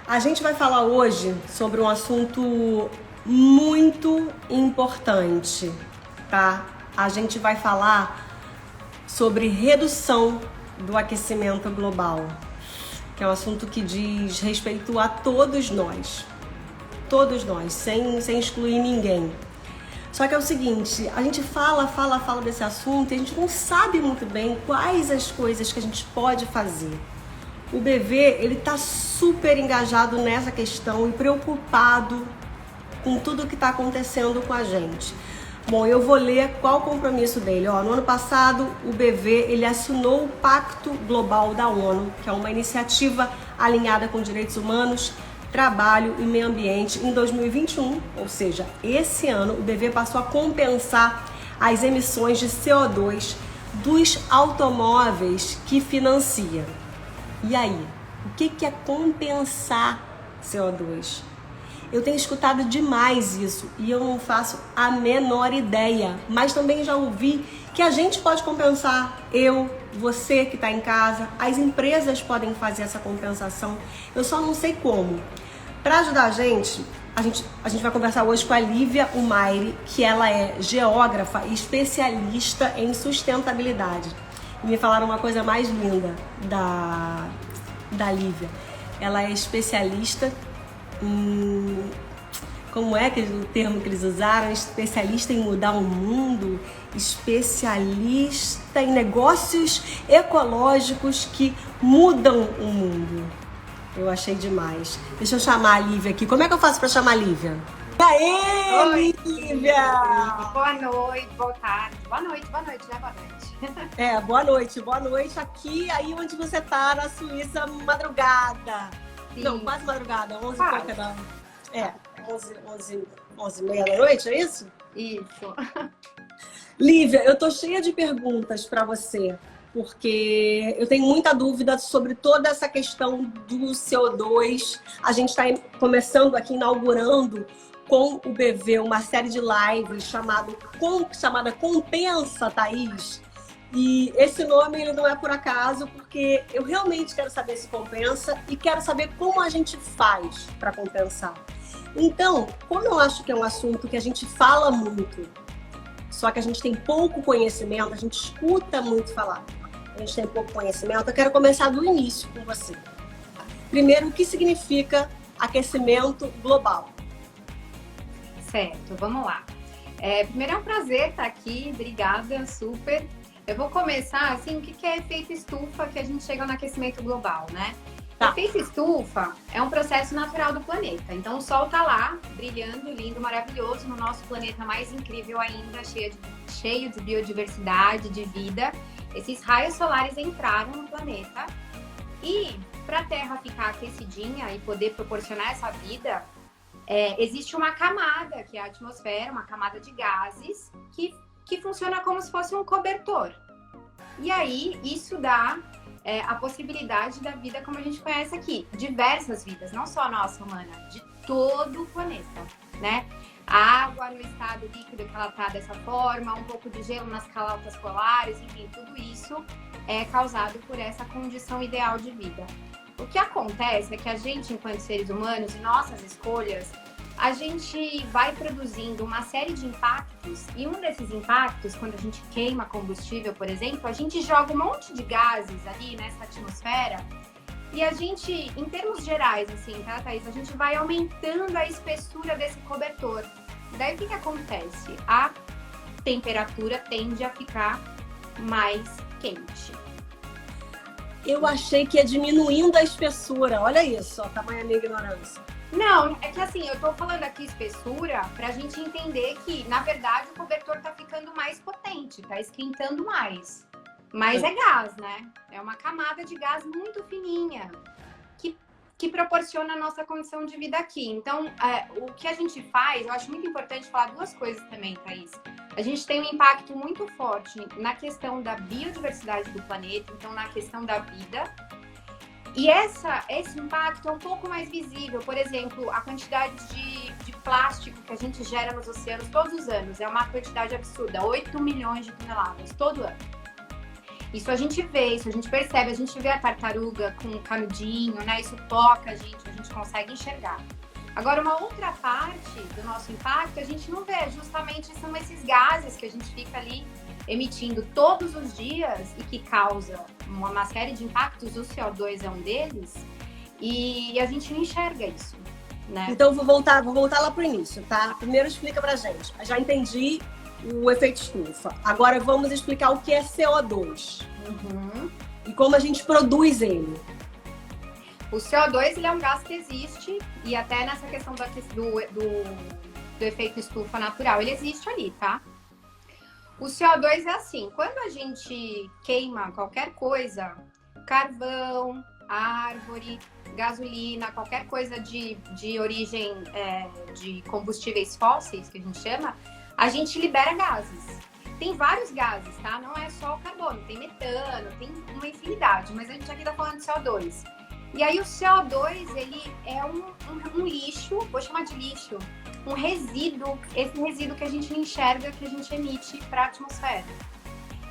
A gente vai falar hoje sobre um assunto muito importante, tá? A gente vai falar sobre redução do aquecimento global, que é um assunto que diz respeito a todos nós, sem excluir ninguém. Só que é o seguinte, a gente fala desse assunto e a gente não sabe muito bem quais as coisas que a gente pode fazer. O BV, ele tá super engajado nessa questão e preocupado com tudo que está acontecendo com a gente. Bom, eu vou ler qual o compromisso dele. No ano passado, o BV, ele assinou o Pacto Global da ONU, que é uma iniciativa alinhada com direitos humanos, trabalho e meio ambiente. Em 2021, ou seja, esse ano, o BV passou a compensar as emissões de CO2 dos automóveis que financia. E aí, o que é compensar CO2? Eu tenho escutado demais isso e eu não faço a menor ideia, mas também já ouvi que a gente pode compensar, você que está em casa, as empresas podem fazer essa compensação, eu só não sei como. Para ajudar a gente vai conversar hoje com a Lívia Umaire, que ela é geógrafa e especialista em sustentabilidade. E me falaram uma coisa mais linda da Lívia. Ela é especialista em... Como é que o termo que eles usaram? Especialista em mudar o mundo, especialista em negócios ecológicos que mudam o mundo. Eu achei demais. Deixa eu chamar a Lívia aqui. Como é que eu faço para chamar a Lívia? Aê, Oi, Lívia! boa noite, boa tarde. Boa noite, né? Boa noite. Boa noite aqui, aí onde você tá, na Suíça, madrugada. Sim. Não, quase madrugada, 11 e pouca da... 11 e meia da noite, é isso? Isso. Lívia, eu tô cheia de perguntas para você, porque eu tenho muita dúvida sobre toda essa questão do CO2. A gente está começando aqui, inaugurando com o BV uma série de lives chamada Compensa, Thaís. E esse nome ele não é por acaso, porque eu realmente quero saber se compensa e quero saber como a gente faz para compensar. Então, como eu acho que é um assunto que a gente fala muito, só que a gente tem pouco conhecimento, a gente escuta muito falar, a gente tem pouco conhecimento, eu quero começar do início com você. Primeiro, o que significa aquecimento global? Certo, vamos lá. Primeiro é um prazer estar aqui, obrigada, super. Eu vou começar, assim, o que é efeito estufa que a gente chega no aquecimento global, né? Tá. Efeito estufa é um processo natural do planeta. Então, o Sol tá lá, brilhando, lindo, maravilhoso, no nosso planeta mais incrível ainda, cheio de biodiversidade, de vida. Esses raios solares entraram no planeta e, para a Terra ficar aquecidinha e poder proporcionar essa vida, existe uma camada, que é a atmosfera, uma camada de gases, que funciona como se fosse um cobertor. E aí, isso dá a possibilidade da vida como a gente conhece aqui. Diversas vidas, não só a nossa humana, de todo o planeta, né? A água no estado líquido que ela tá dessa forma, um pouco de gelo nas calotas polares, enfim, tudo isso é causado por essa condição ideal de vida. O que acontece é que a gente, enquanto seres humanos, e nossas escolhas, a gente vai produzindo uma série de impactos, e um desses impactos, quando a gente queima combustível, por exemplo, a gente joga um monte de gases ali nessa atmosfera, e a gente, em termos gerais, assim, tá, Thaís? A gente vai aumentando a espessura desse cobertor. Daí o que acontece? A temperatura tende a ficar mais quente. Eu achei que ia diminuindo a espessura. Olha isso, ó, tamanha minha ignorância. Não, é que assim, eu tô falando aqui espessura pra gente entender que, na verdade, o cobertor tá ficando mais potente, tá esquentando mais. Mas é gás, né? É uma camada de gás muito fininha que proporciona a nossa condição de vida aqui. Então, o que a gente faz, eu acho muito importante falar duas coisas também, Thaís. A gente tem um impacto muito forte na questão da biodiversidade do planeta, então na questão da vida. E esse impacto é um pouco mais visível. Por exemplo, a quantidade de plástico que a gente gera nos oceanos todos os anos é uma quantidade absurda, 8 milhões de toneladas todo ano. Isso a gente vê, isso a gente percebe, a gente vê a tartaruga com o canudinho, né? Isso toca a gente consegue enxergar. Agora, uma outra parte do nosso impacto a gente não vê, justamente são esses gases que a gente fica ali emitindo todos os dias e que causa uma série de impactos, o CO2 é um deles, e a gente não enxerga isso, né? Então, vou voltar lá pro início, tá? Primeiro explica pra gente. Eu já entendi o efeito estufa. Agora vamos explicar o que é CO2. E como a gente produz ele. O CO2 ele é um gás que existe, e até nessa questão do efeito estufa natural, ele existe ali, tá? O CO2 é assim, quando a gente queima qualquer coisa, carvão, árvore, gasolina, qualquer coisa de origem de combustíveis fósseis, que a gente chama, a gente libera gases. Tem vários gases, tá? Não é só o carbono, tem metano, tem uma infinidade, mas a gente aqui tá falando de CO2. E aí o CO2, ele é um lixo, vou chamar de lixo, um resíduo, esse resíduo que a gente não enxerga, que a gente emite para a atmosfera.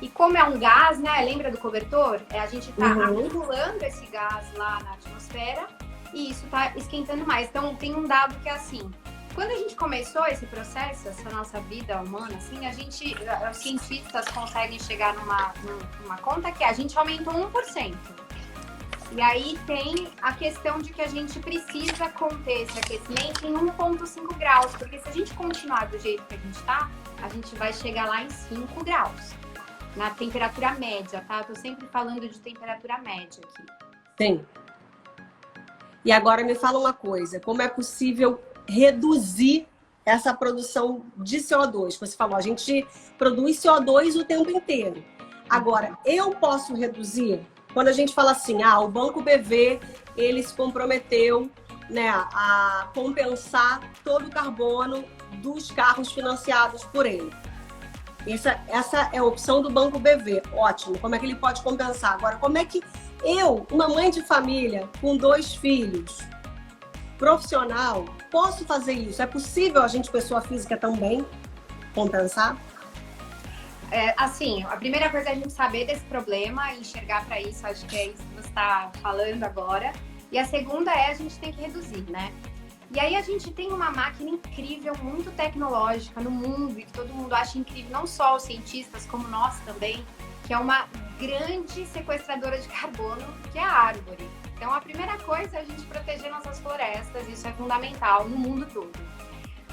E como é um gás, né? Lembra do cobertor? A gente tá acumulando esse gás lá na atmosfera e isso tá esquentando mais. Então tem um dado que é assim, quando a gente começou esse processo, essa nossa vida humana, assim, os cientistas conseguem chegar numa conta que a gente aumentou 1%. E aí tem a questão de que a gente precisa conter esse aquecimento em 1,5 graus, porque se a gente continuar do jeito que a gente tá, a gente vai chegar lá em 5 graus, na temperatura média, tá? Eu tô sempre falando de temperatura média aqui. Sim. E agora me fala uma coisa, como é possível reduzir essa produção de CO2? Você falou, a gente produz CO2 o tempo inteiro. Agora, eu posso reduzir? Quando a gente fala assim, o Banco BV, ele se comprometeu, né, a compensar todo o carbono dos carros financiados por ele. Essa é a opção do Banco BV. Ótimo. Como é que ele pode compensar? Agora, como é que eu, uma mãe de família com 2 filhos, profissional, posso fazer isso? É possível a gente, pessoa física, também compensar? Assim, a primeira coisa é a gente saber desse problema e enxergar para isso, acho que é isso que você está falando agora. E a segunda a gente tem que reduzir, né? E aí a gente tem uma máquina incrível, muito tecnológica no mundo e que todo mundo acha incrível, não só os cientistas, como nós também, que é uma grande sequestradora de carbono, que é a árvore. Então a primeira coisa é a gente proteger nossas florestas, isso é fundamental no mundo todo.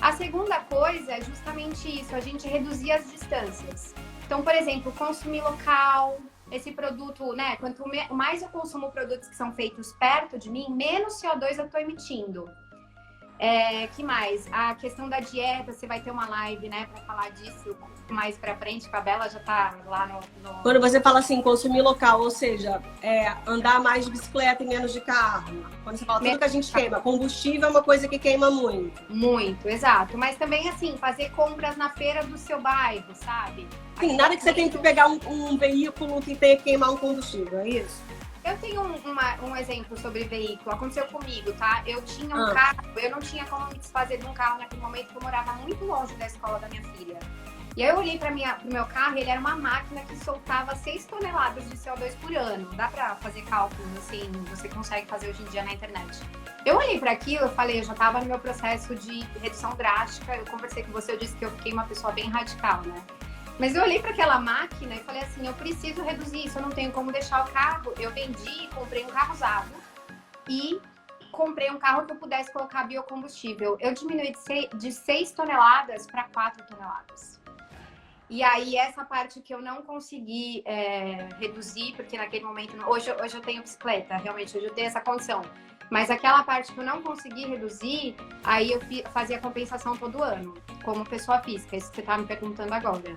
A segunda coisa é justamente isso, a gente reduzir as distâncias. Então, por exemplo, consumir local, esse produto, né? Quanto mais eu consumo produtos que são feitos perto de mim, menos CO2 eu estou emitindo. Que mais? A questão da dieta, você vai ter uma live, né, para falar disso mais pra frente, que a Bela já tá lá no... Quando você fala assim, consumir local, ou seja, andar mais de bicicleta e menos de carro. Quando você fala tudo que a gente queima, combustível é uma coisa que queima muito. Muito, exato. Mas também, assim, fazer compras na feira do seu bairro, sabe? Sim, nada que você tenha que pegar um veículo que tenha que queimar um combustível, é isso? Eu tenho um exemplo sobre veículo, aconteceu comigo, tá? Eu tinha um carro, eu não tinha como me desfazer de um carro naquele momento, que eu morava muito longe da escola da minha filha. E aí eu olhei pro meu carro, ele era uma máquina que soltava 6 toneladas de CO2 por ano. Dá pra fazer cálculos, assim, você consegue fazer hoje em dia na internet. Eu olhei para aquilo, eu falei, eu já tava no meu processo de redução drástica, eu conversei com você, eu disse que eu fiquei uma pessoa bem radical, né? Mas eu olhei para aquela máquina e falei assim, eu preciso reduzir isso, eu não tenho como deixar o carro. Eu vendi, comprei um carro usado e comprei um carro que eu pudesse colocar biocombustível. Eu diminui de 6 toneladas para 4 toneladas. E aí, essa parte que eu não consegui reduzir, porque naquele momento... Hoje eu tenho bicicleta, realmente, hoje eu tenho essa condição. Mas aquela parte que eu não consegui reduzir, aí eu fazia compensação todo ano, como pessoa física. Isso que você tá me perguntando agora.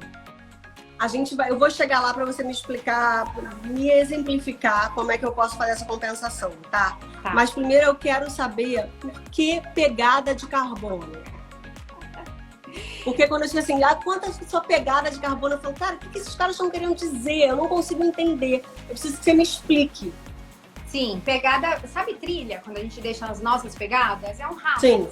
Eu vou chegar lá para você me explicar, me exemplificar como é que eu posso fazer essa compensação, tá? Mas primeiro eu quero saber por que pegada de carbono. Porque quando eu digo assim, quanta sua pegada de carbono, eu falo, cara, o que esses caras estão querendo dizer? Eu não consigo entender. Eu preciso que você me explique. Sim, pegada, sabe trilha? Quando a gente deixa as nossas pegadas, é um rastro. Sim.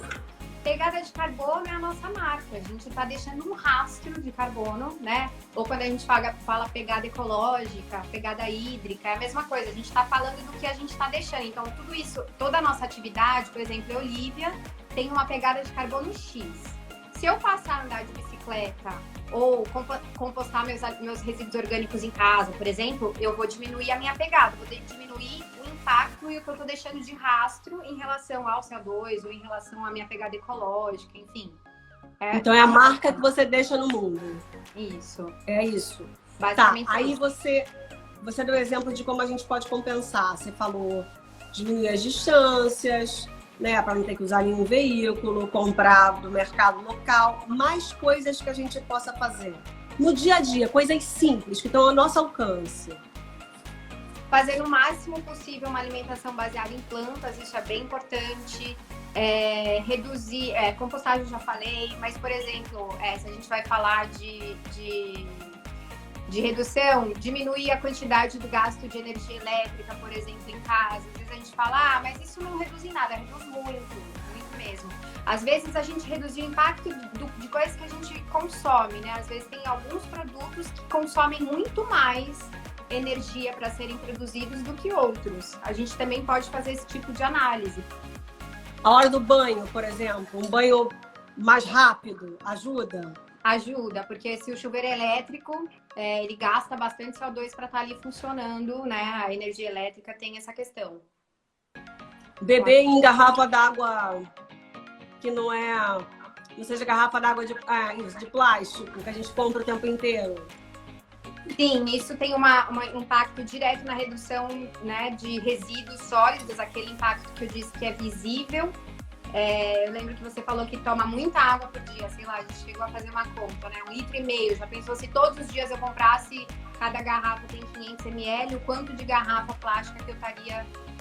Pegada de carbono é a nossa marca. A gente está deixando um rastro de carbono, né? Ou quando a gente fala pegada ecológica, pegada hídrica, é a mesma coisa. A gente está falando do que a gente está deixando. Então, tudo isso, toda a nossa atividade, por exemplo, eu, Olivia, tem uma pegada de carbono X. Se eu passar a andar de bicicleta ou compostar meus resíduos orgânicos em casa, por exemplo, eu vou diminuir a minha pegada, vou diminuir o impacto e o que eu estou deixando de rastro em relação ao CO2 ou em relação à minha pegada ecológica, enfim. Então é a marca que você deixa no mundo. Isso. É isso. Basicamente. Tá, aí você deu exemplo de como a gente pode compensar. Você falou diminuir as distâncias, né, para não ter que usar nenhum veículo, comprar do mercado local, mais coisas que a gente possa fazer no dia a dia, coisas simples que estão ao nosso alcance. Fazer o máximo possível uma alimentação baseada em plantas, isso é bem importante. Reduzir, compostagem eu já falei, mas, por exemplo, se a gente vai falar de redução, diminuir a quantidade do gasto de energia elétrica, por exemplo, em casa. Às vezes a gente fala, mas isso não reduz em nada, reduz muito, muito mesmo. Às vezes a gente reduz o impacto de coisas que a gente consome, né? Às vezes tem alguns produtos que consomem muito mais energia para serem produzidos do que outros. A gente também pode fazer esse tipo de análise. A hora do banho, por exemplo, um banho mais rápido, ajuda? Ajuda, porque se o chuveiro é elétrico, ele gasta bastante CO2 para estar ali funcionando, né? A energia elétrica tem essa questão. Beber em garrafa d'água que não seja garrafa d'água de plástico, que a gente compra o tempo inteiro. Sim, isso tem um impacto direto na redução, né, de resíduos sólidos, aquele impacto que eu disse que é visível. Eu lembro que você falou que toma muita água por dia, sei lá, a gente chegou a fazer uma conta, né? 1,5 litro. Já pensou se todos os dias eu comprasse, cada garrafa tem 500 ml, o quanto de garrafa plástica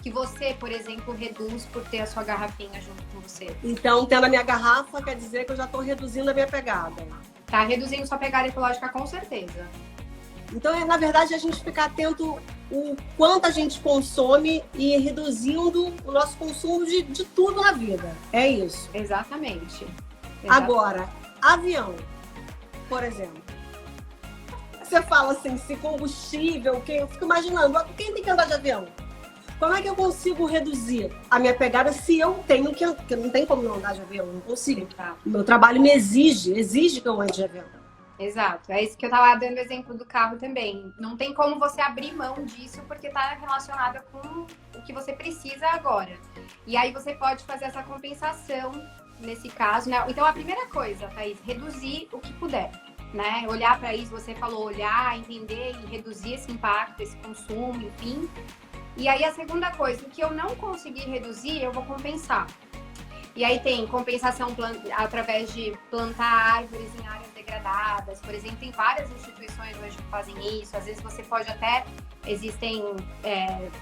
que você, por exemplo, reduz por ter a sua garrafinha junto com você? Então, tendo a minha garrafa, quer dizer que eu já estou reduzindo a minha pegada. Tá reduzindo sua pegada ecológica, com certeza. Então, na verdade, a gente ficar atento o quanto a gente consome e reduzindo o nosso consumo de tudo na vida. É isso. Exatamente. Agora, avião, por exemplo. Você fala assim, se combustível, eu fico imaginando, quem tem que andar de avião? Como é que eu consigo reduzir a minha pegada se eu tenho que não tem como não andar de avião, não consigo. O meu trabalho me exige que eu ande de avião. Exato, é isso que eu tava dando exemplo do carro também. Não tem como você abrir mão disso porque tá relacionado com o que você precisa agora. E aí você pode fazer essa compensação nesse caso, né? Então a primeira coisa, Thaís, reduzir o que puder, né? Olhar para isso, você falou olhar, entender e reduzir esse impacto, esse consumo, enfim. E aí a segunda coisa, o que eu não conseguir reduzir, eu vou compensar. E aí tem compensação através de plantar árvores em áreas degradadas, por exemplo, tem várias instituições hoje que fazem isso. Às vezes você pode até, existem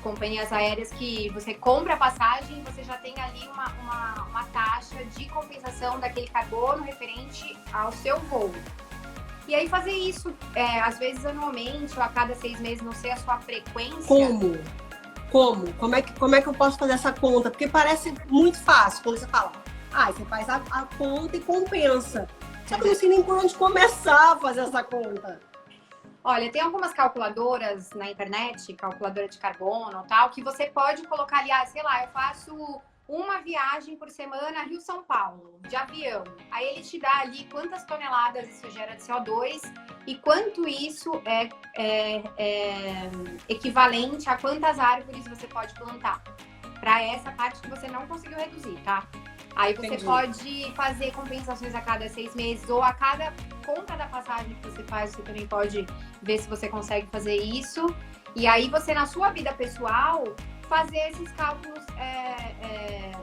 companhias aéreas que você compra a passagem e você já tem ali uma taxa de compensação daquele carbono referente ao seu voo. E aí fazer isso, às vezes anualmente ou a cada 6 meses, não sei a sua frequência. Como é que eu posso fazer essa conta? Porque parece muito fácil quando você fala, você faz a conta e compensa. Só que eu não sei nem por onde começar a fazer essa conta. Olha, tem algumas calculadoras na internet, calculadora de carbono e tal, que você pode colocar ali, sei lá, eu faço uma viagem por semana Rio-São Paulo, de avião. Aí ele te dá ali quantas toneladas isso gera de CO2 e quanto isso é equivalente a quantas árvores você pode plantar. Para essa parte que você não conseguiu reduzir, tá? Aí você pode fazer compensações a cada 6 meses ou a cada compra da passagem que você faz, você também pode ver se você consegue fazer isso. E aí você, na sua vida pessoal, fazer esses cálculos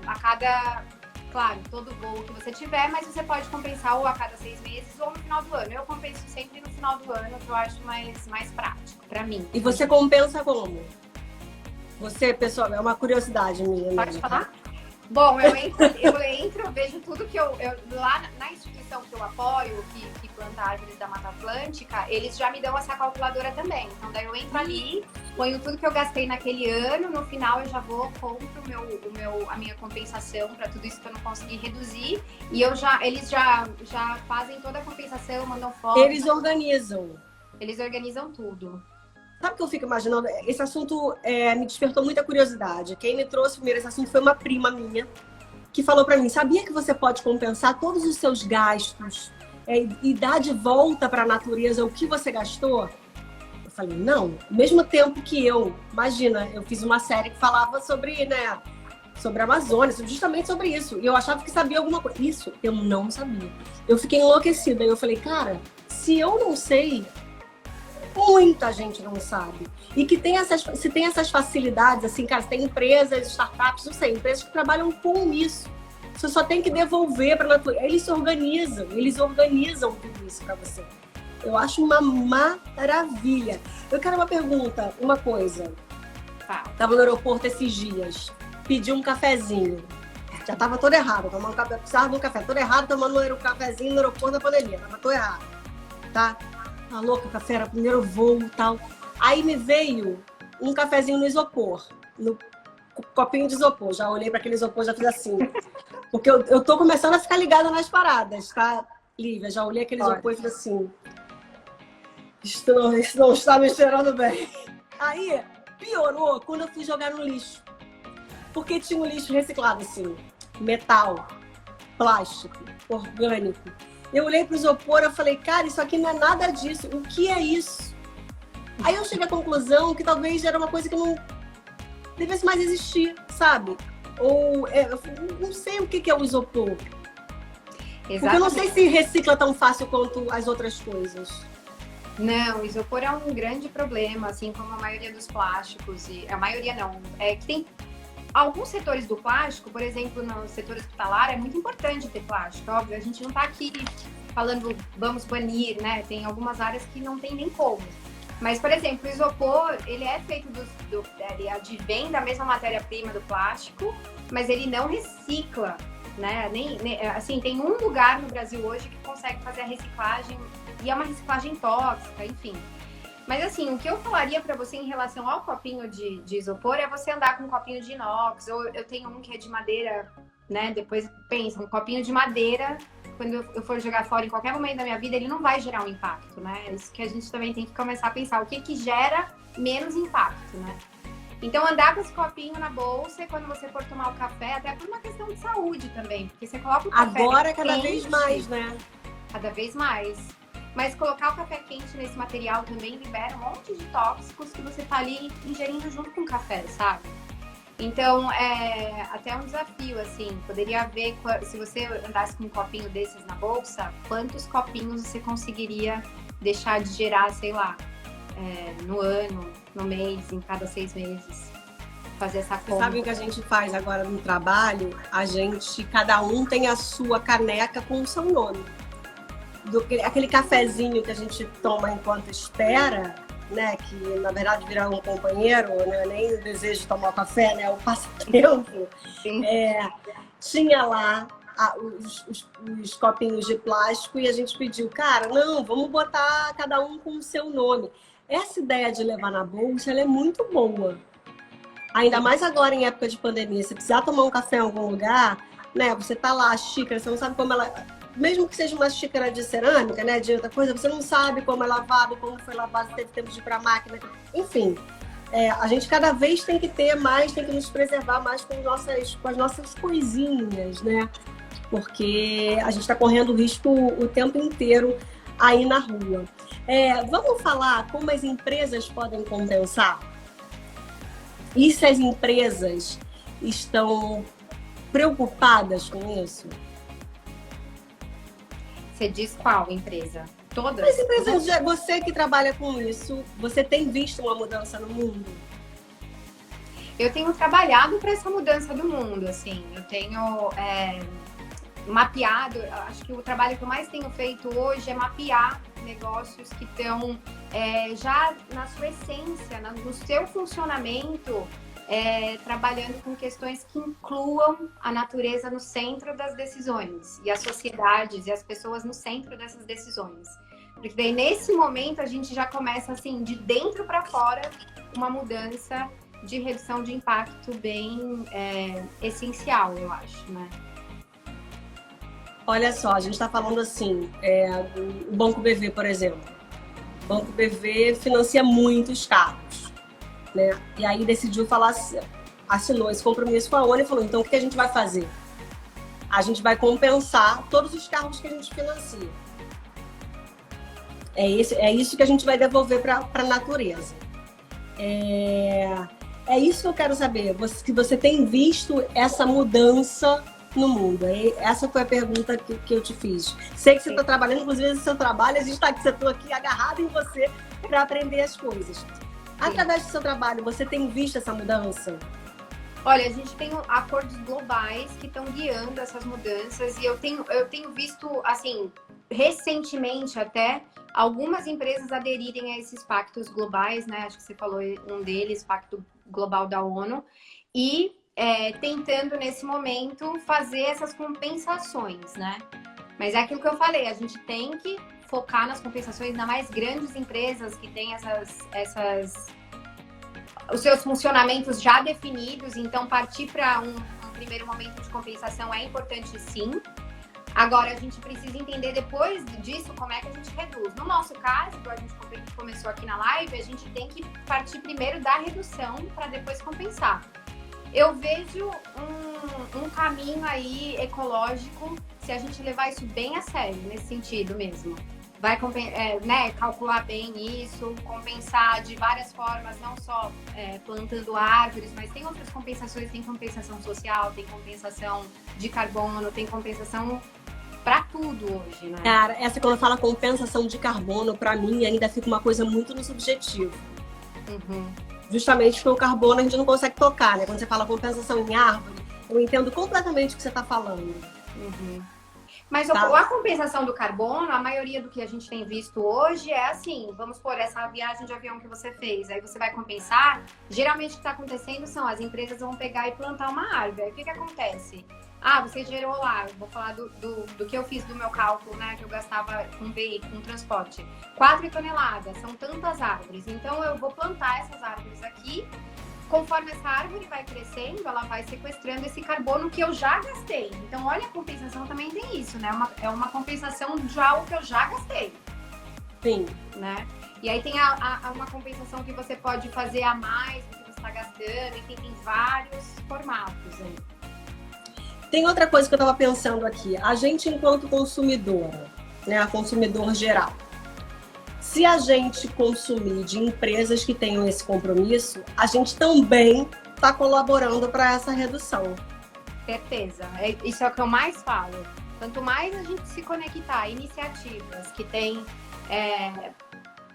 a cada, claro, todo voo que você tiver, mas você pode compensar ou a cada 6 meses ou no final do ano. Eu compenso sempre no final do ano, que eu acho mais prático para mim. E você compensa como? Você, pessoal, é uma curiosidade minha. Pode falar? Bom, eu vejo tudo que eu lá na instituição que eu apoio, que planta árvores da Mata Atlântica, eles já me dão essa calculadora também. Então daí eu entro ali, ponho tudo que eu gastei naquele ano, no final eu já vou, compro a minha compensação para tudo isso que eu não consegui reduzir, e eles já fazem toda a compensação, mandam foto. Eles organizam. Eles organizam tudo. Sabe o que eu fico imaginando? Esse assunto me despertou muita curiosidade. Quem me trouxe primeiro esse assunto foi uma prima minha, que falou para mim, sabia que você pode compensar todos os seus gastos e dar de volta para a natureza o que você gastou? Eu falei, não. Ao mesmo tempo que imagina, eu fiz uma série que falava sobre, né, sobre a Amazônia, justamente sobre isso. E eu achava que sabia alguma coisa. Isso eu não sabia. Eu fiquei enlouquecida. E eu falei, cara, se eu não sei, muita gente não sabe. E que se tem essas facilidades, assim, cara, tem empresas, startups, não sei, empresas que trabalham com isso. Você só tem que devolver para a natureza. Eles organizam tudo isso para você. Eu acho uma maravilha. Eu quero uma pergunta, uma coisa. Tava no aeroporto esses dias, pedi um cafezinho. Já tava todo errado, tomando um café, precisava de um café todo errado, tomando um cafezinho no aeroporto da pandemia. Tava todo errado, tá? Tá louca, o café era o primeiro voo e tal. Aí me veio um cafezinho no isopor, no copinho de isopor. Já olhei para aquele isopor, já fiz assim. Porque eu tô começando a ficar ligada nas paradas, tá, Lívia? Já olhei aquele isopor e fiz assim. Isso não está me cheirando bem. Aí piorou quando eu fui jogar no lixo. Porque tinha um lixo reciclado, assim, metal, plástico, orgânico. Eu olhei pro isopor e falei, cara, isso aqui não é nada disso. O que é isso? Aí eu cheguei à conclusão que talvez era uma coisa que não devesse mais existir, sabe? Ou eu não sei o que é o isopor. Exatamente. Porque eu não sei se recicla tão fácil quanto as outras coisas. Não, o isopor é um grande problema, assim como a maioria dos plásticos. E a maioria não. É que tem alguns setores do plástico, por exemplo, no setor hospitalar, é muito importante ter plástico, óbvio. A gente não tá aqui falando vamos banir, né? Tem algumas áreas que não tem nem como. Mas, por exemplo, o isopor, ele é feito ele advém da mesma matéria-prima do plástico, mas ele não recicla, né? Assim, tem um lugar no Brasil hoje que consegue fazer a reciclagem, e é uma reciclagem tóxica, enfim. Mas assim, o que eu falaria para você em relação ao copinho de isopor é você andar com um copinho de inox, ou eu tenho um que é de madeira, né? Depois pensa, um copinho de madeira, quando eu for jogar fora em qualquer momento da minha vida, ele não vai gerar um impacto, né? É isso que a gente também tem que começar a pensar, o que gera menos impacto, né? Então, andar com esse copinho na bolsa e quando você for tomar o café, até por uma questão de saúde também, porque você coloca o café agora cada vez mais, né? Cada vez mais. Mas colocar o café quente nesse material também libera um monte de tóxicos que você tá ali ingerindo junto com o café, sabe? Então, é até um desafio, assim. Poderia ver, se você andasse com um copinho desses na bolsa, quantos copinhos você conseguiria deixar de gerar, sei lá, no ano, no mês, em cada 6 meses. Fazer essa conta. Você sabe o que a gente faz agora no trabalho? Cada um tem a sua caneca com o seu nome. Aquele cafezinho que a gente toma enquanto espera, né? Que na verdade vira um companheiro, né? Nem o desejo de tomar café, né? O passatempo. Tinha lá os copinhos de plástico e a gente pediu, cara, não, vamos botar cada um com o seu nome. Essa ideia de levar na bolsa, ela é muito boa. Ainda mais agora em época de pandemia. Se precisar tomar um café em algum lugar, né? Você tá lá, a xícara, você não sabe como ela... Mesmo que seja uma xícara de cerâmica, né, de outra coisa, você não sabe como é lavado, como foi lavado, teve tempo de ir para a máquina. Enfim, a gente cada vez tem que ter mais, tem que nos preservar mais com as nossas coisinhas, né? Porque a gente está correndo risco o tempo inteiro aí na rua. Vamos falar como as empresas podem compensar? E se as empresas estão preocupadas com isso? Você diz qual empresa? Todas? As empresas, você que trabalha com isso, você tem visto uma mudança no mundo? Eu tenho trabalhado para essa mudança do mundo, assim. Eu tenho mapeado, acho que o trabalho que eu mais tenho feito hoje é mapear negócios que estão já na sua essência, no seu funcionamento, trabalhando com questões que incluam a natureza no centro das decisões e as sociedades e as pessoas no centro dessas decisões. Porque daí, nesse momento, a gente já começa, assim, de dentro para fora, uma mudança de redução de impacto bem essencial, eu acho, né? Olha só, a gente está falando assim, o Banco BV, por exemplo. O Banco BV financia muitos carros, né? E aí decidiu falar, assinou esse compromisso com a ONU e falou, então o que a gente vai fazer? A gente vai compensar todos os carros que a gente financia. É isso que a gente vai devolver para a natureza. É isso que eu quero saber, que você tem visto essa mudança no mundo. Essa foi a pergunta que eu te fiz. Sei que você está trabalhando, inclusive, no seu trabalho, a gente está aqui agarrado em você para aprender as coisas. Através do seu trabalho, você tem visto essa mudança? Olha, a gente tem acordos globais que estão guiando essas mudanças e eu tenho visto, assim, recentemente até, algumas empresas aderirem a esses pactos globais, né? Acho que você falou um deles, Pacto Global da ONU, e tentando, nesse momento, fazer essas compensações, né? Mas é aquilo que eu falei, a gente tem que focar nas compensações, ainda mais grandes empresas que têm os seus funcionamentos já definidos, então partir para um primeiro momento de compensação é importante, sim. Agora, a gente precisa entender depois disso como é que a gente reduz. No nosso caso, a gente começou aqui na live, a gente tem que partir primeiro da redução para depois compensar. Eu vejo um caminho aí ecológico, se a gente levar isso bem a sério, nesse sentido mesmo. Vai calcular bem isso, compensar de várias formas, não só plantando árvores, mas tem outras compensações, tem compensação social, tem compensação de carbono, tem compensação para tudo hoje, né? Cara, essa quando fala compensação de carbono, para mim ainda fica uma coisa muito no subjetivo. Uhum. Justamente porque o carbono a gente não consegue tocar, né? Quando você fala compensação em árvore, eu entendo completamente o que você está falando. Uhum. Mas a compensação do carbono, a maioria do que a gente tem visto hoje é assim, vamos por essa viagem de avião que você fez, aí você vai compensar, geralmente o que está acontecendo são as empresas vão pegar e plantar uma árvore, aí o que acontece? Você gerou lá, eu vou falar do que eu fiz do meu cálculo, né, que eu gastava com veículo, com transporte, 4 toneladas, são tantas árvores, então eu vou plantar essas árvores aqui. Conforme essa árvore vai crescendo, ela vai sequestrando esse carbono que eu já gastei. Então, olha, a compensação também tem isso, né? É uma compensação de algo que eu já gastei. Sim. Né? E aí tem uma compensação que você pode fazer a mais do que você está gastando, e tem vários formatos aí. Tem outra coisa que eu estava pensando aqui. A gente, enquanto consumidora, né? A consumidor geral. Se a gente consumir de empresas que tenham esse compromisso, a gente também está colaborando para essa redução. Certeza. Isso é o que eu mais falo. Quanto mais a gente se conectar a iniciativas que têm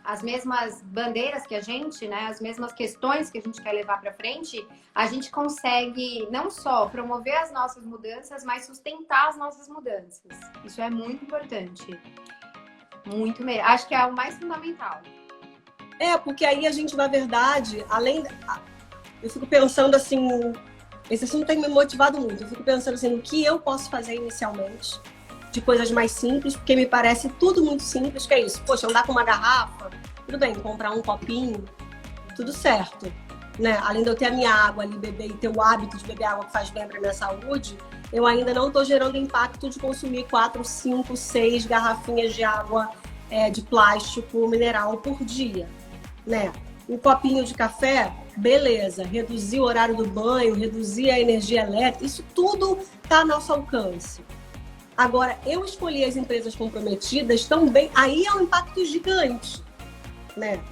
as mesmas bandeiras que a gente, né, as mesmas questões que a gente quer levar para frente, a gente consegue não só promover as nossas mudanças, mas sustentar as nossas mudanças. Isso é muito importante. Muito mesmo. Acho que é o mais fundamental. Porque aí a gente, na verdade, eu fico pensando assim, esse assunto tem me motivado muito. Eu fico pensando assim, no que eu posso fazer inicialmente, de coisas mais simples, porque me parece tudo muito simples, que é isso. Poxa, andar com uma garrafa, tudo bem, comprar um copinho, tudo certo. Né? Além de eu ter a minha água ali, beber e ter o hábito de beber água que faz bem para minha saúde, eu ainda não estou gerando impacto de consumir 4, 5, 6 garrafinhas de água de plástico mineral por dia, né? Um copinho de café, beleza. Reduzir o horário do banho, reduzir a energia elétrica, isso tudo está ao nosso alcance. Agora, eu escolhi as empresas comprometidas também, aí é um impacto gigante, né?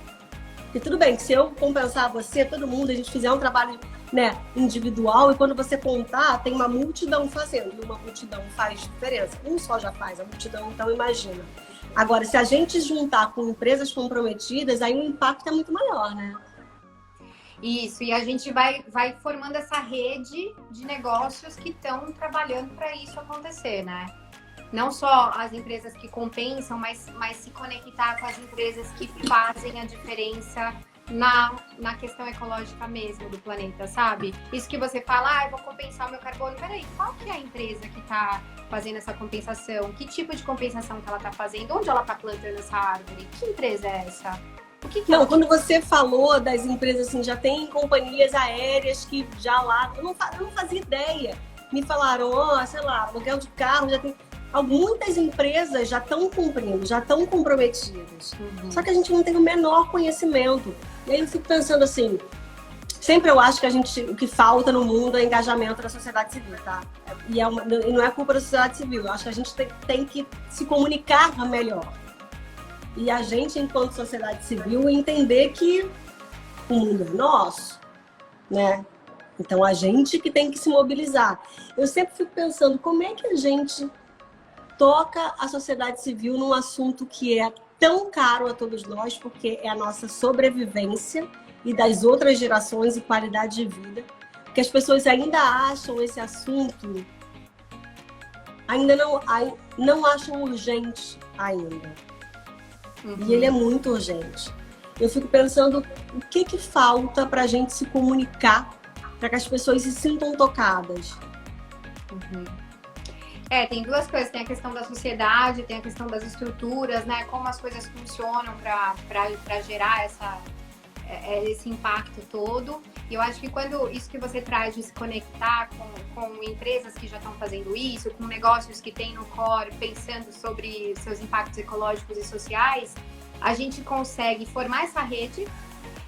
E tudo bem, que se eu compensar você, todo mundo, a gente fizer um trabalho, né, individual, e quando você contar, tem uma multidão fazendo, e uma multidão faz diferença. Um só já faz, a multidão, então imagina. Agora, se a gente juntar com empresas comprometidas, aí o impacto é muito maior, né? Isso, e a gente vai formando essa rede de negócios que estão trabalhando para isso acontecer, né? Não só as empresas que compensam, mas se conectar com as empresas que fazem a diferença na questão ecológica mesmo do planeta, sabe? Isso que você fala, eu vou compensar o meu carbono. Peraí, qual que é a empresa que está fazendo essa compensação? Que tipo de compensação que ela está fazendo? Onde ela está plantando essa árvore? Que empresa é essa? Não, quando você falou das empresas, assim, já tem companhias aéreas que já lá... Eu não fazia ideia. Me falaram, sei lá, aluguel de carro, já tem... Muitas empresas já estão cumprindo, já estão comprometidas. Só que a gente não tem o menor conhecimento. E aí eu fico pensando assim, sempre eu acho que o que falta no mundo é engajamento da sociedade civil, tá? E não é culpa da sociedade civil, eu acho que a gente tem que se comunicar melhor. E a gente, enquanto sociedade civil, entender que o mundo é nosso, né? Então a gente que tem que se mobilizar. Eu sempre fico pensando, como é que a gente toca a sociedade civil num assunto que é tão caro a todos nós, porque é a nossa sobrevivência e das outras gerações e qualidade de vida, que as pessoas ainda acham esse assunto, ainda não acham urgente ainda. E ele é muito urgente. Eu fico pensando o que falta para a gente se comunicar, para que as pessoas se sintam tocadas. Tem duas coisas, tem a questão da sociedade, tem a questão das estruturas, né? Como as coisas funcionam para gerar esse impacto todo. E eu acho que quando isso que você traz de se conectar com empresas que já estão fazendo isso, com negócios que têm no core, pensando sobre seus impactos ecológicos e sociais, a gente consegue formar essa rede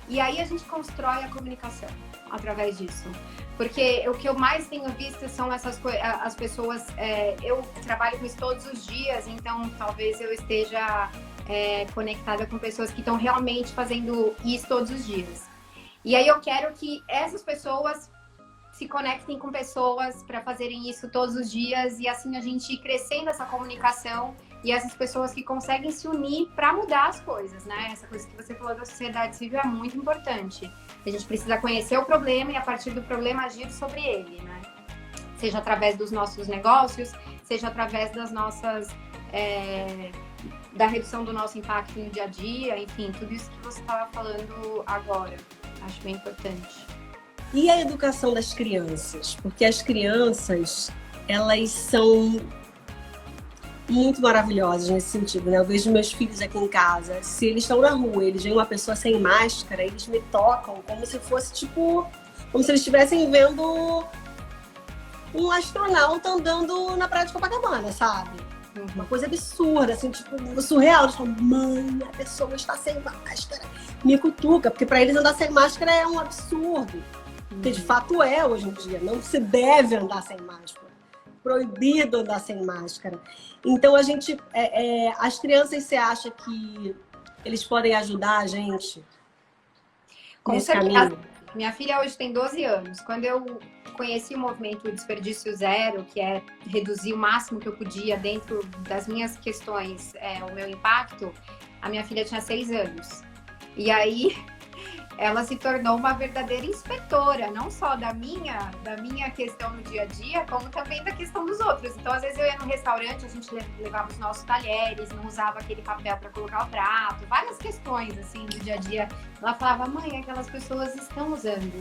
e aí a gente constrói a comunicação através disso. Porque o que eu mais tenho visto são as pessoas... eu trabalho com isso todos os dias, então talvez eu esteja conectada com pessoas que estão realmente fazendo isso todos os dias. E aí eu quero que essas pessoas se conectem com pessoas para fazerem isso todos os dias e assim a gente ir crescendo essa comunicação e essas pessoas que conseguem se unir para mudar as coisas, né? Essa coisa que você falou da sociedade civil é muito importante. A gente precisa conhecer o problema e a partir do problema agir sobre ele, né? Seja através dos nossos negócios, seja através das nossas... da redução do nosso impacto no dia a dia, enfim, tudo isso que você estava falando agora. Acho bem importante. E a educação das crianças? Porque as crianças, elas são muito maravilhosas nesse sentido, né? Eu vejo meus filhos aqui em casa, se eles estão na rua, eles veem uma pessoa sem máscara, eles me tocam como se fosse, tipo, como se eles estivessem vendo um astronauta andando na praia de Copacabana, sabe? Uma coisa absurda, assim, tipo, surreal. Eles falam, mãe, a pessoa está sem máscara. Me cutuca, porque para eles andar sem máscara é um absurdo. Porque de fato é hoje em dia. Não se deve andar sem máscara. Proibido andar sem máscara. Então a gente... as crianças, você acha que eles podem ajudar a gente nesse caminho? Minha filha hoje tem 12 anos. Quando eu conheci o movimento Desperdício Zero, que é reduzir o máximo que eu podia dentro das minhas questões, o meu impacto, a minha filha tinha 6 anos. E aí ela se tornou uma verdadeira inspetora, não só da minha questão no dia a dia, como também da questão dos outros. Então, às vezes eu ia no restaurante, a gente levava os nossos talheres, não usava aquele papel para colocar o prato, várias questões assim do dia a dia. Ela falava, mãe, aquelas pessoas estão usando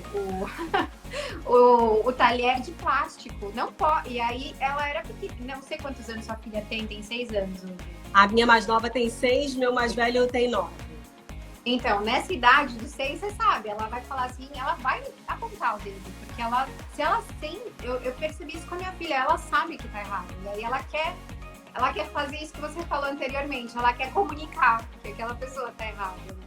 o talher de plástico, não pode. E aí ela era pequena, não sei quantos anos sua filha tem 6 anos hoje. A minha mais nova tem 6, meu mais velho tem 9. Então, nessa idade dos 6, você sabe, ela vai falar assim, ela vai apontar o dedo, porque se ela tem, eu percebi isso com a minha filha, ela sabe que tá errado, e aí ela quer fazer isso que você falou anteriormente, ela quer comunicar que aquela pessoa tá errada, né?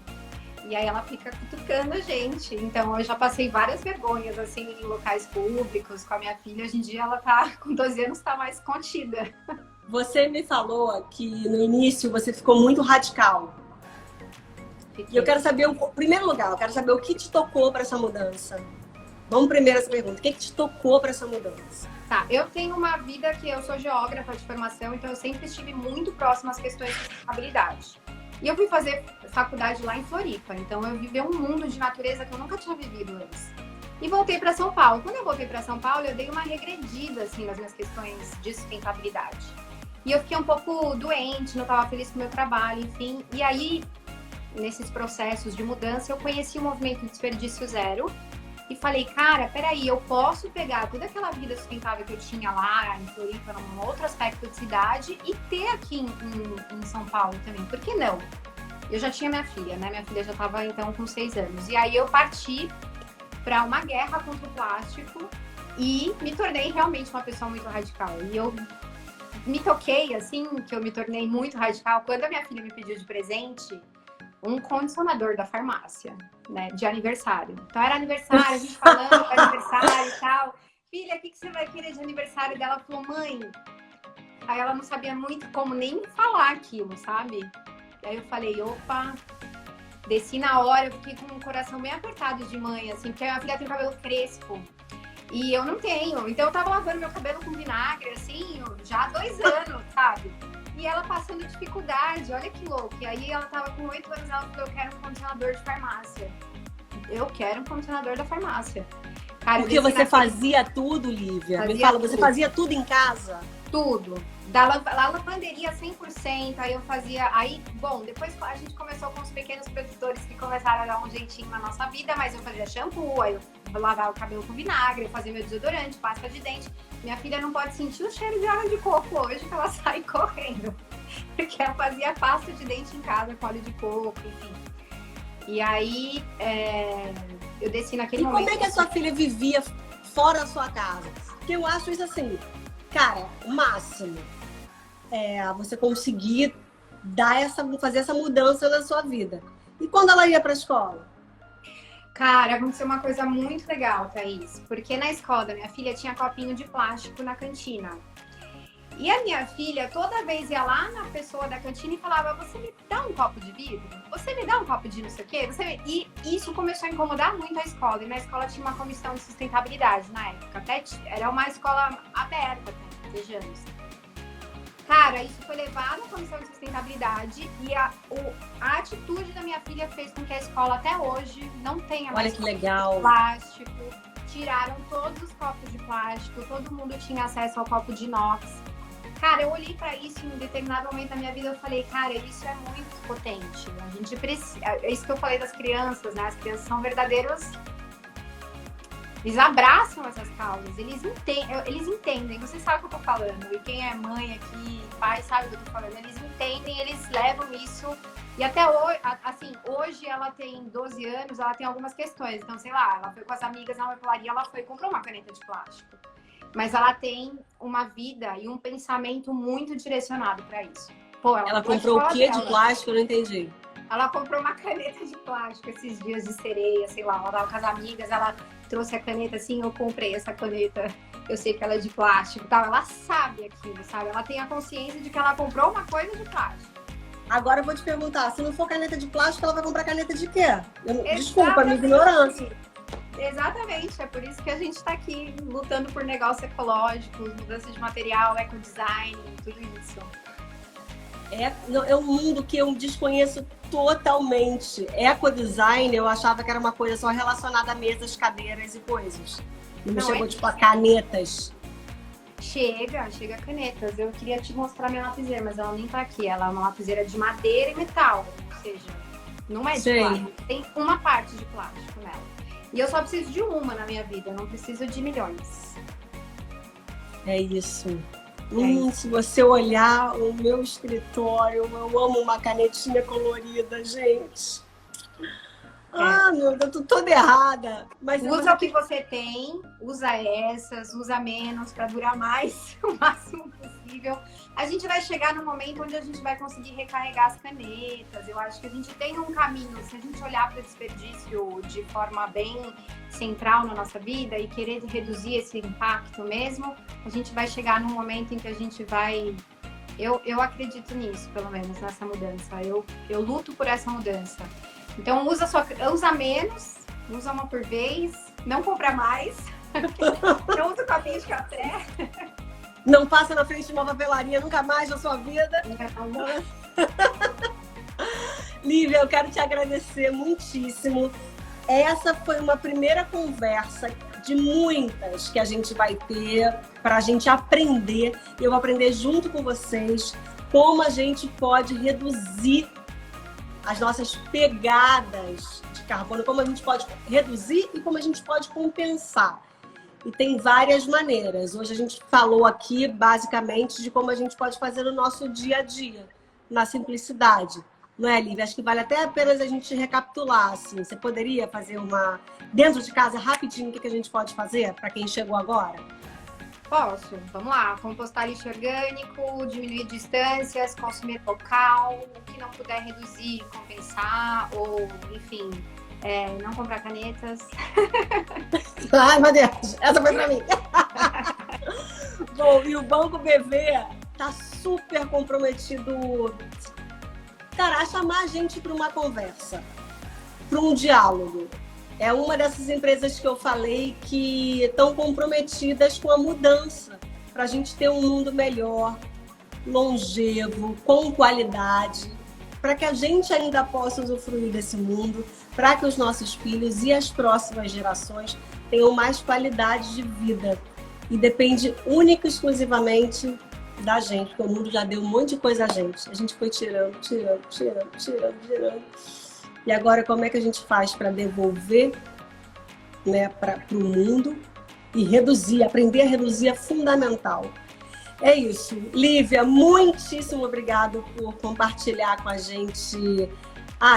E aí ela fica cutucando a gente. Então, eu já passei várias vergonhas, assim, em locais públicos com a minha filha, hoje em dia ela tá, com 12 anos, tá mais contida. Você me falou que no início você ficou muito radical. E eu quero saber, em primeiro lugar, eu quero saber o que te tocou para essa mudança. Vamos primeiro essa pergunta. O que te tocou para essa mudança? Tá, eu tenho uma vida que eu sou geógrafa de formação, então eu sempre estive muito próxima às questões de sustentabilidade. E eu fui fazer faculdade lá em Floripa, então eu vivi um mundo de natureza que eu nunca tinha vivido antes. E voltei para São Paulo. Quando eu voltei para São Paulo, eu dei uma regredida, assim, nas minhas questões de sustentabilidade. E eu fiquei um pouco doente, não estava feliz com o meu trabalho, enfim. E aí, nesses processos de mudança, eu conheci o movimento Desperdício Zero e falei, cara, peraí, eu posso pegar toda aquela vida sustentável que eu tinha lá em Floripa, num outro aspecto de cidade, e ter aqui em São Paulo também. Por que não? Eu já tinha minha filha, né? Minha filha já estava, então, com 6 anos. E aí eu parti para uma guerra contra o plástico e me tornei realmente uma pessoa muito radical. E eu me toquei, assim, que eu me tornei muito radical quando a minha filha me pediu de presente um condicionador da farmácia, né, de aniversário. Então era aniversário, a gente falando do aniversário e tal. Filha, o que você vai querer de aniversário dela? Ela falou, mãe. Aí ela não sabia muito como nem falar aquilo, sabe? Aí eu falei, opa, desci na hora, eu fiquei com o coração bem apertado de mãe, assim, porque a minha filha tem o cabelo crespo. E eu não tenho. Então eu tava lavando meu cabelo com vinagre, assim, já há 2 anos, sabe? E ela passando dificuldade, olha que louco. E aí ela tava com 8 anos, ela falou, eu quero um condicionador de farmácia. Eu quero um condicionador da farmácia. Cara, porque você fazia tudo, Lívia. Me fala, você fazia tudo em casa? Tudo. Da lavanderia 100%, aí eu fazia... Aí, bom, depois a gente começou com os pequenos produtores que começaram a dar um jeitinho na nossa vida, mas eu fazia shampoo, aí eu lavava o cabelo com vinagre, eu fazia meu desodorante, pasta de dente. Minha filha não pode sentir o cheiro de água de coco hoje, que ela sai correndo. Porque ela fazia pasta de dente em casa com óleo de coco, enfim. E aí, eu desci naquele momento... E como é que a sua filha vivia fora da sua casa? Porque eu acho isso assim, cara, o máximo. Você conseguir fazer essa mudança na sua vida. E quando ela ia para a escola? Cara, aconteceu uma coisa muito legal, Thaís. Porque na escola da minha filha tinha copinho de plástico na cantina. E a minha filha toda vez ia lá na pessoa da cantina e falava, você me dá um copo de vidro? Você me dá um copo de não sei o quê? E isso começou a incomodar muito a escola. E na escola tinha uma comissão de sustentabilidade na época. Até era uma escola aberta, vejamos. Cara, isso foi levado à comissão de sustentabilidade e a atitude da minha filha fez com que a escola até hoje não tenha mais que legal. Plástico. Tiraram todos os copos de plástico, todo mundo tinha acesso ao copo de inox. Cara, eu olhei pra isso em um determinado momento da minha vida, eu falei, cara, isso é muito potente. A gente precisa... É isso que eu falei das crianças, né? As crianças são verdadeiros... Eles abraçam essas causas, eles entendem, você sabe o que eu tô falando. E quem é mãe aqui, pai, sabe o que eu tô falando. Eles entendem, eles levam isso. E até hoje, assim, hoje ela tem 12 anos, ela tem algumas questões. Então, sei lá, ela foi com as amigas na papelaria, ela foi e comprou uma caneta de plástico. Mas ela tem uma vida e um pensamento muito direcionado para isso. Pô, ela comprou o quê de plástico? Eu não entendi. Ela comprou uma caneta de plástico esses dias de sereia, sei lá, ela tava com as amigas, ela trouxe a caneta assim, eu comprei essa caneta, eu sei que ela é de plástico e tal. Ela sabe aquilo, sabe? Ela tem a consciência de que ela comprou uma coisa de plástico. Agora eu vou te perguntar, se não for caneta de plástico, ela vai comprar caneta de quê? Desculpa a minha ignorância. Exatamente, é por isso que a gente está aqui lutando por negócios ecológicos, mudança de material, ecodesign, tudo isso. É um mundo que eu desconheço totalmente. Ecodesign, eu achava que era uma coisa só relacionada a mesas, cadeiras e coisas. E me chegou, tipo, a canetas. Chega canetas. Eu queria te mostrar minha lapiseira, mas ela nem tá aqui. Ela é uma lapiseira de madeira e metal, ou seja, não é de plástico. Tem uma parte de plástico nela. E eu só preciso de uma na minha vida, eu não preciso de milhões. É isso. Se você olhar o meu escritório, eu amo uma canetinha colorida, gente. Meu Deus, eu tô toda errada. Mas usa o que você tem, usa essas, usa menos para durar mais o máximo possível. A gente vai chegar no momento onde a gente vai conseguir recarregar as canetas. Eu acho que a gente tem um caminho, se a gente olhar para o desperdício de forma bem central na nossa vida e querer reduzir esse impacto mesmo, a gente vai chegar num momento em que a gente vai... Eu acredito nisso, pelo menos, nessa mudança. Eu luto por essa mudança. Então, usa menos, usa uma por vez, não compra mais, não usa copinho de café. Não passa na frente de uma papelaria nunca mais na sua vida. Lívia, eu quero te agradecer muitíssimo. Essa foi uma primeira conversa de muitas que a gente vai ter para a gente aprender. Eu vou aprender junto com vocês como a gente pode reduzir as nossas pegadas de carbono, como a gente pode reduzir e como a gente pode compensar. E tem várias maneiras. Hoje a gente falou aqui, basicamente, de como a gente pode fazer no nosso dia a dia, na simplicidade. Não é, Lívia? Acho que vale até a pena a gente recapitular, assim. Você poderia fazer uma... Dentro de casa, rapidinho, o que a gente pode fazer para quem chegou agora? Posso. Vamos lá. Compostar lixo orgânico, diminuir distâncias, consumir local, o que não puder reduzir, compensar, ou, enfim, não comprar canetas. Ai, meu Deus, essa foi pra mim. Bom, e o Banco BV tá super comprometido, cara, a chamar a gente para uma conversa, para um diálogo. É uma dessas empresas que eu falei que estão comprometidas com a mudança, para a gente ter um mundo melhor, longevo, com qualidade, para que a gente ainda possa usufruir desse mundo, para que os nossos filhos e as próximas gerações tenham mais qualidade de vida. E depende única e exclusivamente da gente, porque o mundo já deu um monte de coisa a gente. A gente foi tirando. E agora, como é que a gente faz para devolver, né, para o mundo e reduzir? Aprender a reduzir é fundamental. É isso. Lívia, muitíssimo obrigado por compartilhar com a gente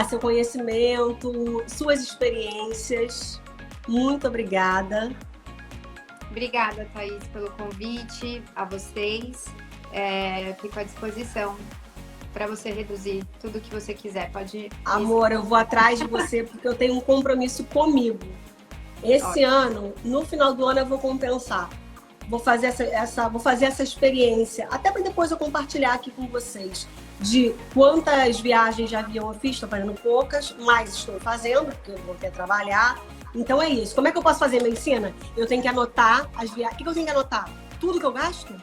seu conhecimento, suas experiências. Muito obrigada. Obrigada, Thaís, pelo convite, a vocês. Fico à disposição para você reduzir tudo que você quiser. Pode. Amor, eu vou atrás de você porque eu tenho um compromisso comigo. Esse ano, no final do ano, eu vou compensar. Vou fazer essa experiência, até para depois eu compartilhar aqui com vocês de quantas viagens de avião eu fiz. Estou fazendo poucas, mas estou fazendo, porque eu vou ter que trabalhar. Então é isso. Como é que eu posso fazer? Me ensina? Eu tenho que anotar as viagens. O que eu tenho que anotar? Tudo que eu gasto?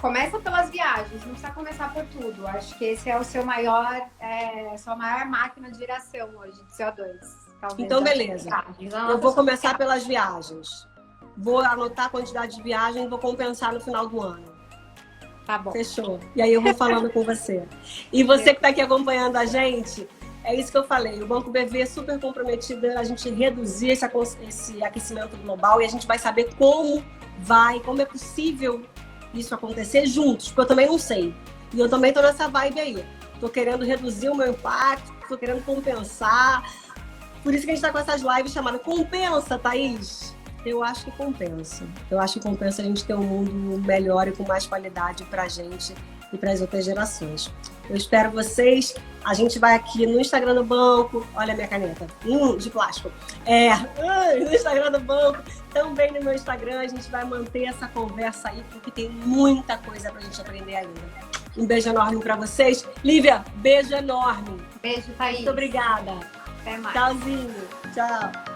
Começa pelas viagens, não precisa começar por tudo. Acho que esse é o seu maior, sua maior máquina de geração hoje de CO2. Talvez. Então, beleza. Eu vou começar pelas viagens. Vou anotar a quantidade de viagem e vou compensar no final do ano. Tá bom. Fechou. E aí eu vou falando com você. E você que está aqui acompanhando a gente, é isso que eu falei. O Banco BV é super comprometido a gente reduzir esse aquecimento global e a gente vai saber como é possível isso acontecer juntos, porque eu também não sei. E eu também tô nessa vibe aí. Tô querendo reduzir o meu impacto, tô querendo compensar. Por isso que a gente tá com essas lives chamadas Compensa, Thaís? Eu acho que compensa. Eu acho que compensa a gente ter um mundo melhor e com mais qualidade pra gente e para as outras gerações. Eu espero vocês. A gente vai aqui no Instagram do banco. Olha a minha caneta. De plástico. No Instagram do banco. Também no meu Instagram. A gente vai manter essa conversa aí, porque tem muita coisa pra gente aprender ainda. Um beijo enorme pra vocês. Lívia, beijo enorme. Beijo, Thaís. Muito obrigada. Até mais. Tchauzinho. Tchau.